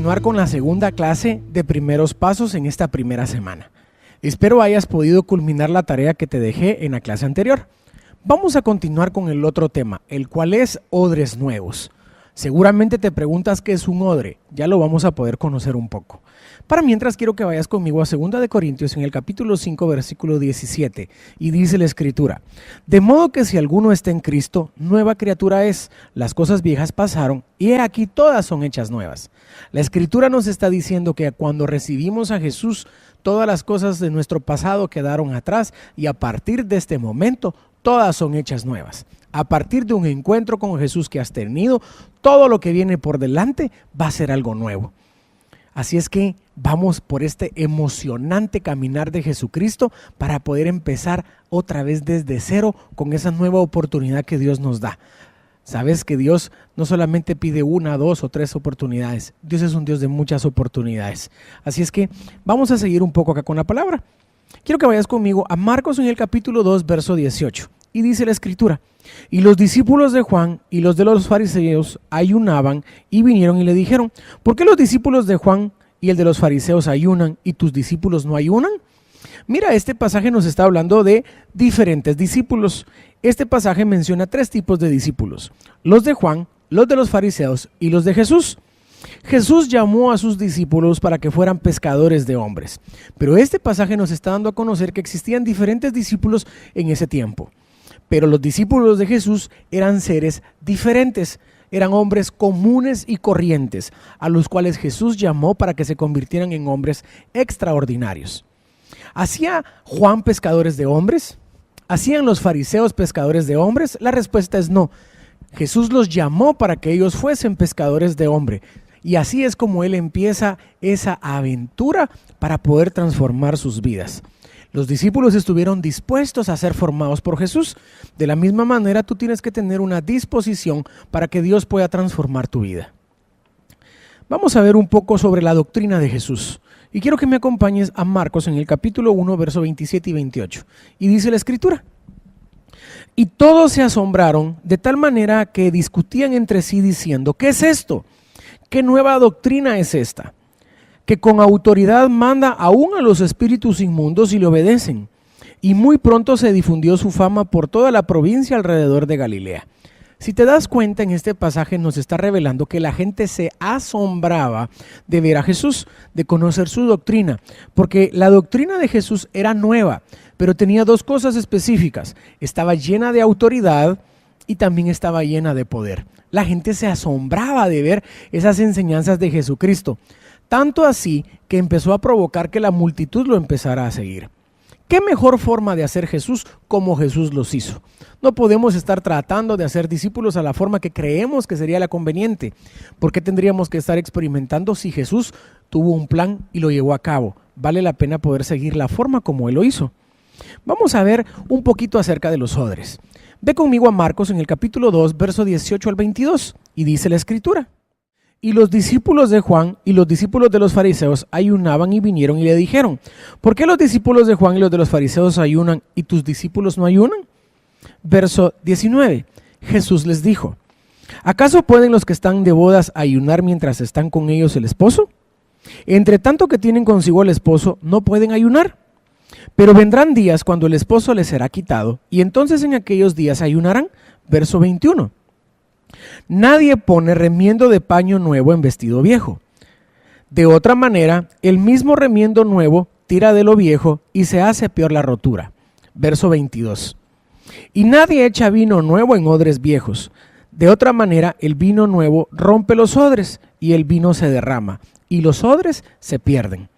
continuar con la segunda clase de primeros pasos en esta primera semana. Espero hayas podido culminar la tarea que te dejé en la clase anterior. Vamos a continuar con el otro tema, el cual es odres nuevos. Seguramente te preguntas qué es un odre, ya lo vamos a poder conocer un poco. Para mientras quiero que vayas conmigo a 2 de Corintios en el capítulo 5 versículo 17 y dice la escritura: de modo que si alguno está en Cristo, nueva criatura es, las cosas viejas pasaron y he aquí todas son hechas nuevas. La escritura nos está diciendo que cuando recibimos a Jesús, todas las cosas de nuestro pasado quedaron atrás y a partir de este momento todas son hechas nuevas. A partir de un encuentro con Jesús que has tenido, todo lo que viene por delante va a ser algo nuevo. Así es que vamos por este emocionante caminar de Jesucristo para poder empezar otra vez desde cero con esa nueva oportunidad que Dios nos da. Sabes que Dios no solamente pide 1, 2 o 3 oportunidades. Dios es un Dios de muchas oportunidades. Así es que vamos a seguir un poco acá con la palabra. Quiero que vayas conmigo a Marcos en el capítulo 2, verso 18. Y dice la escritura: y los discípulos de Juan y los de los fariseos ayunaban y vinieron y le dijeron: ¿por qué los discípulos de Juan y el de los fariseos ayunan y tus discípulos no ayunan? Mira, este pasaje nos está hablando de diferentes discípulos. Este pasaje menciona 3 tipos de discípulos: los de Juan, los de los fariseos y los de Jesús. Jesús llamó a sus discípulos para que fueran pescadores de hombres, pero este pasaje nos está dando a conocer que existían diferentes discípulos en ese tiempo. Pero los discípulos de Jesús eran seres diferentes, eran hombres comunes y corrientes, a los cuales Jesús llamó para que se convirtieran en hombres extraordinarios. ¿Hacía Juan pescadores de hombres? ¿Hacían los fariseos pescadores de hombres? La respuesta es no. Jesús los llamó para que ellos fuesen pescadores de hombre. Y así es como Él empieza esa aventura para poder transformar sus vidas. Los discípulos estuvieron dispuestos a ser formados por Jesús. De la misma manera, tú tienes que tener una disposición para que Dios pueda transformar tu vida. Vamos a ver un poco sobre la doctrina de Jesús. Y quiero que me acompañes a Marcos en el capítulo 1, verso 27 y 28. Y dice la escritura: y todos se asombraron de tal manera que discutían entre sí diciendo: ¿qué es esto? ¿Qué nueva doctrina es esta? Que con autoridad manda aún a los espíritus inmundos y le obedecen. Y muy pronto se difundió su fama por toda la provincia alrededor de Galilea. Si te das cuenta, en este pasaje nos está revelando que la gente se asombraba de ver a Jesús, de conocer su doctrina, porque la doctrina de Jesús era nueva, pero tenía 2 cosas específicas: estaba llena de autoridad y también estaba llena de poder. La gente se asombraba de ver esas enseñanzas de Jesucristo. Tanto así que empezó a provocar que la multitud lo empezara a seguir. ¿Qué mejor forma de hacer Jesús como Jesús los hizo? No podemos estar tratando de hacer discípulos a la forma que creemos que sería la conveniente. ¿Por qué tendríamos que estar experimentando si Jesús tuvo un plan y lo llevó a cabo? Vale la pena poder seguir la forma como Él lo hizo. Vamos a ver un poquito acerca de los odres. Ve conmigo a Marcos en el capítulo 2, verso 18 al 22, y dice la escritura: y los discípulos de Juan y los discípulos de los fariseos ayunaban y vinieron y le dijeron: ¿por qué los discípulos de Juan y los de los fariseos ayunan y tus discípulos no ayunan? Verso 19, Jesús les dijo: ¿acaso pueden los que están de bodas ayunar mientras están con ellos el esposo? Entre tanto que tienen consigo el esposo, ¿no pueden ayunar? Pero vendrán días cuando el esposo les será quitado, y entonces en aquellos días ayunarán. Verso 21. Nadie pone remiendo de paño nuevo en vestido viejo. De otra manera, el mismo remiendo nuevo tira de lo viejo y se hace peor la rotura. Verso 22. Y nadie echa vino nuevo en odres viejos. De otra manera, el vino nuevo rompe los odres y el vino se derrama y los odres se pierden.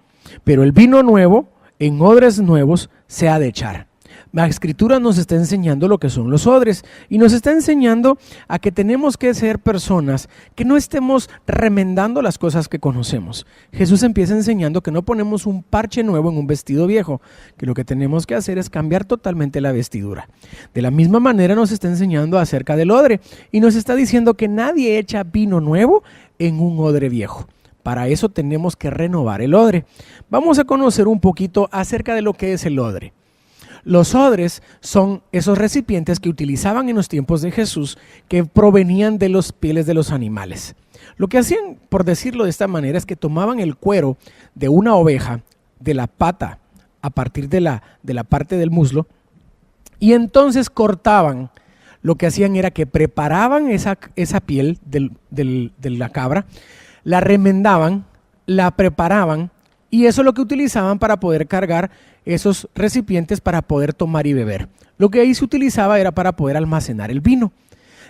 Pero el vino nuevo en odres nuevos se ha de echar. La escritura nos está enseñando lo que son los odres y nos está enseñando a que tenemos que ser personas que no estemos remendando las cosas que conocemos. Jesús empieza enseñando que no ponemos un parche nuevo en un vestido viejo, que lo que tenemos que hacer es cambiar totalmente la vestidura. De la misma manera nos está enseñando acerca del odre y nos está diciendo que nadie echa vino nuevo en un odre viejo. Para eso tenemos que renovar el odre. Vamos a conocer un poquito acerca de lo que es el odre. Los odres son esos recipientes que utilizaban en los tiempos de Jesús que provenían de los pieles de los animales. Lo que hacían, por decirlo de esta manera, es que tomaban el cuero de una oveja, de la pata, a partir de la parte del muslo, y entonces cortaban. Lo que hacían era que preparaban esa piel de la cabra, la remendaban, la preparaban, y eso es lo que utilizaban para poder cargar esos recipientes para poder tomar y beber. Lo que ahí se utilizaba era para poder almacenar el vino.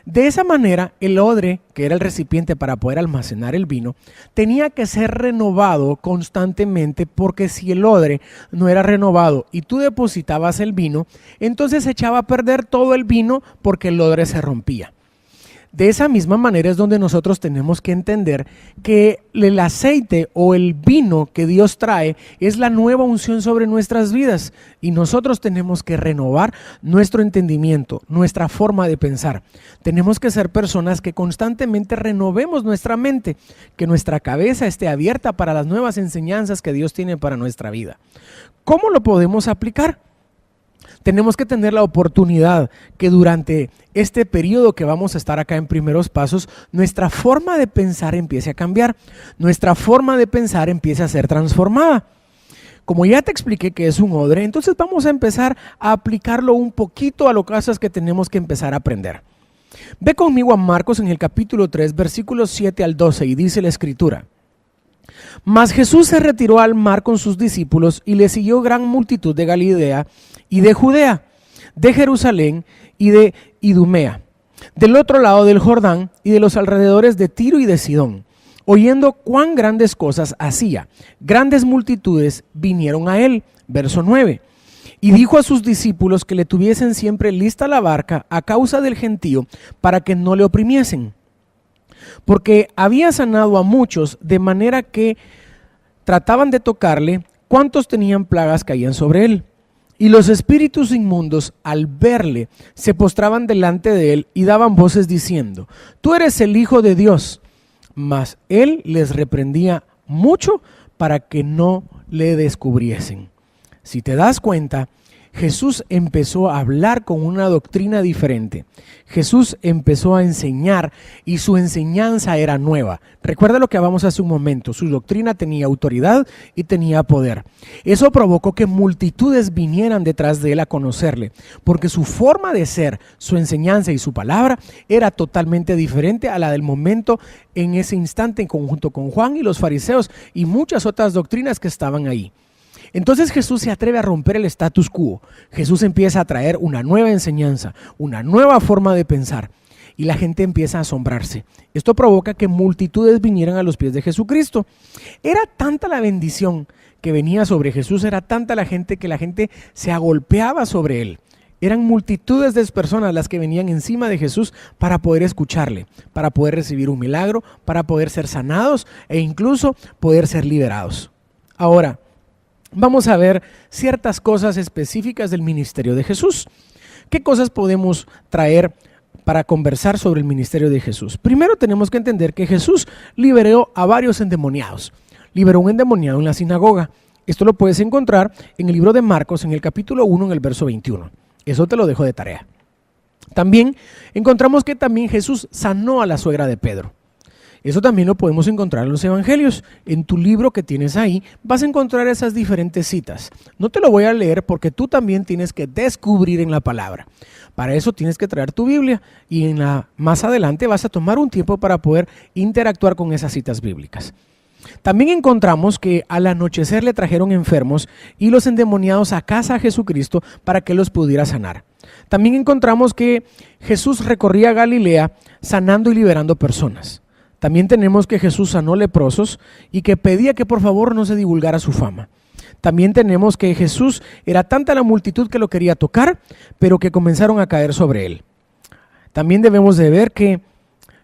De esa manera, el odre, que era el recipiente para poder almacenar el vino, tenía que ser renovado constantemente, porque si el odre no era renovado y tú depositabas el vino, entonces se echaba a perder todo el vino porque el odre se rompía. De esa misma manera es donde nosotros tenemos que entender que el aceite o el vino que Dios trae es la nueva unción sobre nuestras vidas, y nosotros tenemos que renovar nuestro entendimiento, nuestra forma de pensar. Tenemos que ser personas que constantemente renovemos nuestra mente, que nuestra cabeza esté abierta para las nuevas enseñanzas que Dios tiene para nuestra vida. ¿Cómo lo podemos aplicar? Tenemos que tener la oportunidad que durante este periodo que vamos a estar acá en Primeros Pasos, nuestra forma de pensar empiece a cambiar, nuestra forma de pensar empiece a ser transformada. Como ya te expliqué que es un odre, entonces vamos a empezar a aplicarlo un poquito a las cosas que tenemos que empezar a aprender. Ve conmigo a Marcos en el capítulo 3, versículos 7 al 12, y dice la Escritura: Mas Jesús se retiró al mar con sus discípulos, y le siguió gran multitud de Galilea y de Judea, de Jerusalén y de Idumea, del otro lado del Jordán y de los alrededores de Tiro y de Sidón. Oyendo cuán grandes cosas hacía, grandes multitudes vinieron a él. Verso 9. Y dijo a sus discípulos que le tuviesen siempre lista la barca a causa del gentío, para que no le oprimiesen, porque había sanado a muchos, de manera que trataban de tocarle. Cuantos tenían plagas caían sobre él. Y los espíritus inmundos, al verle, se postraban delante de él y daban voces diciendo: Tú eres el Hijo de Dios. Mas él les reprendía mucho para que no le descubriesen. Si te das cuenta, Jesús empezó a hablar con una doctrina diferente. Jesús empezó a enseñar, y su enseñanza era nueva. Recuerda lo que hablamos hace un momento: su doctrina tenía autoridad y tenía poder. Eso provocó que multitudes vinieran detrás de él a conocerle, porque su forma de ser, su enseñanza y su palabra era totalmente diferente a la del momento en ese instante, en conjunto con Juan y los fariseos y muchas otras doctrinas que estaban ahí. Entonces Jesús se atreve a romper el status quo. Jesús empieza a traer una nueva enseñanza, una nueva forma de pensar, y la gente empieza a asombrarse. Esto provoca que multitudes vinieran a los pies de Jesucristo. Era tanta la bendición que venía sobre Jesús, era tanta la gente que la gente se agolpeaba sobre él. Eran multitudes de personas las que venían encima de Jesús para poder escucharle, para poder recibir un milagro, para poder ser sanados e incluso poder ser liberados. Ahora, vamos a ver ciertas cosas específicas del ministerio de Jesús. ¿Qué cosas podemos traer para conversar sobre el ministerio de Jesús? Primero tenemos que entender que Jesús liberó a varios endemoniados. Liberó un endemoniado en la sinagoga. Esto lo puedes encontrar en el libro de Marcos, en el capítulo 1, en el verso 21. Eso te lo dejo de tarea. También encontramos que también Jesús sanó a la suegra de Pedro. Eso también lo podemos encontrar en los evangelios. En tu libro que tienes ahí vas a encontrar esas diferentes citas. No te lo voy a leer porque tú también tienes que descubrir en la palabra. Para eso tienes que traer tu Biblia, y más adelante vas a tomar un tiempo para poder interactuar con esas citas bíblicas. También encontramos que al anochecer le trajeron enfermos y los endemoniados a casa a Jesucristo para que los pudiera sanar. También encontramos que Jesús recorría Galilea sanando y liberando personas. También tenemos que Jesús sanó leprosos y que pedía que por favor no se divulgara su fama. También tenemos que Jesús era tanta la multitud que lo quería tocar, pero que comenzaron a caer sobre él. También debemos de ver que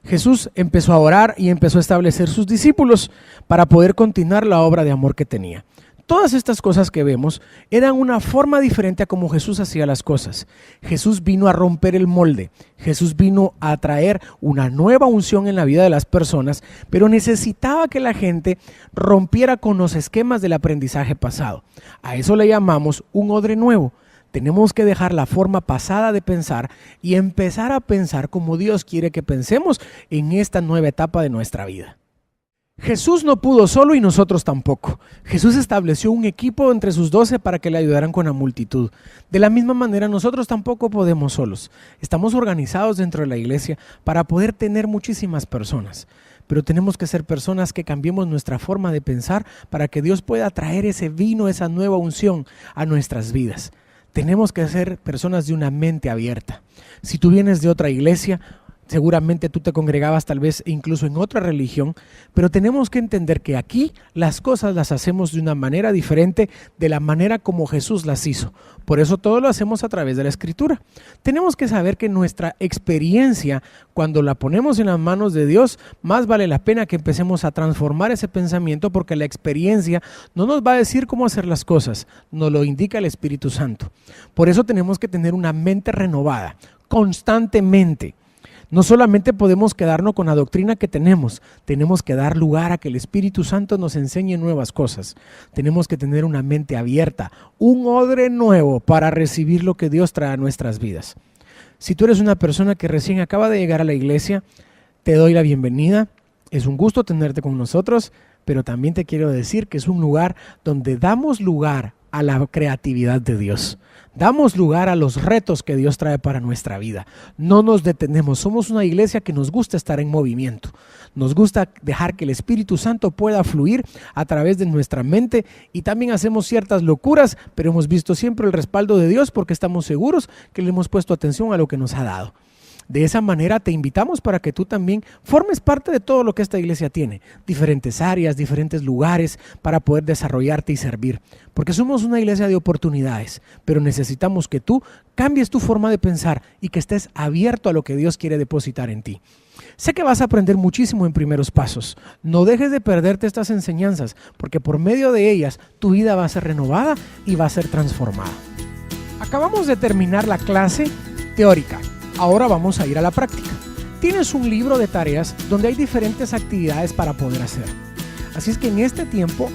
Jesús empezó a orar y empezó a establecer sus discípulos para poder continuar la obra de amor que tenía. Todas estas cosas que vemos eran una forma diferente a cómo Jesús hacía las cosas. Jesús vino a romper el molde. Jesús vino a traer una nueva unción en la vida de las personas, pero necesitaba que la gente rompiera con los esquemas del aprendizaje pasado. A eso le llamamos un odre nuevo. Tenemos que dejar la forma pasada de pensar y empezar a pensar como Dios quiere que pensemos en esta nueva etapa de nuestra vida. Jesús no pudo solo y nosotros tampoco. Jesús estableció un equipo entre sus 12 para que le ayudaran con la multitud. De la misma manera, nosotros tampoco podemos solos. Estamos organizados dentro de la iglesia para poder tener muchísimas personas. Pero tenemos que ser personas que cambiemos nuestra forma de pensar para que Dios pueda traer ese vino, esa nueva unción a nuestras vidas. Tenemos que ser personas de una mente abierta. Si tú vienes de otra iglesia, seguramente tú te congregabas tal vez incluso en otra religión, pero tenemos que entender que aquí las cosas las hacemos de una manera diferente de la manera como Jesús las hizo. Por eso todo lo hacemos a través de la Escritura. Tenemos que saber que nuestra experiencia, cuando la ponemos en las manos de Dios, más vale la pena que empecemos a transformar ese pensamiento, porque la experiencia no nos va a decir cómo hacer las cosas, nos lo indica el Espíritu Santo. Por eso tenemos que tener una mente renovada constantemente. No solamente podemos quedarnos con la doctrina que tenemos que dar lugar a que el Espíritu Santo nos enseñe nuevas cosas. Tenemos que tener una mente abierta, un odre nuevo para recibir lo que Dios trae a nuestras vidas. Si tú eres una persona que recién acaba de llegar a la iglesia, te doy la bienvenida. Es un gusto tenerte con nosotros, pero también te quiero decir que es un lugar donde damos lugar a la creatividad de Dios. Damos lugar a los retos que Dios trae para nuestra vida. No nos detenemos. Somos una iglesia que nos gusta estar en movimiento. Nos gusta dejar que el Espíritu Santo pueda fluir a través de nuestra mente, y también hacemos ciertas locuras, pero hemos visto siempre el respaldo de Dios porque estamos seguros que le hemos puesto atención a lo que nos ha dado. De esa manera te invitamos para que tú también formes parte de todo lo que esta iglesia tiene, diferentes áreas, diferentes lugares para poder desarrollarte y servir, porque somos una iglesia de oportunidades, pero necesitamos que tú cambies tu forma de pensar y que estés abierto a lo que Dios quiere depositar en ti. Sé que vas a aprender muchísimo en Primeros Pasos. No dejes de perderte estas enseñanzas, porque por medio de ellas tu vida va a ser renovada y va a ser transformada. Acabamos de terminar la clase teórica. Ahora vamos a ir a la práctica. Tienes un libro de tareas donde hay diferentes actividades para poder hacer. Así es que en este tiempo,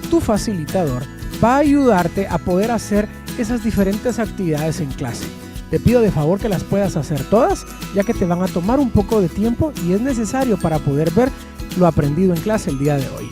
tu facilitador va a ayudarte a poder hacer esas diferentes actividades en clase. Te pido de favor que las puedas hacer todas, ya que te van a tomar un poco de tiempo y es necesario para poder ver lo aprendido en clase el día de hoy.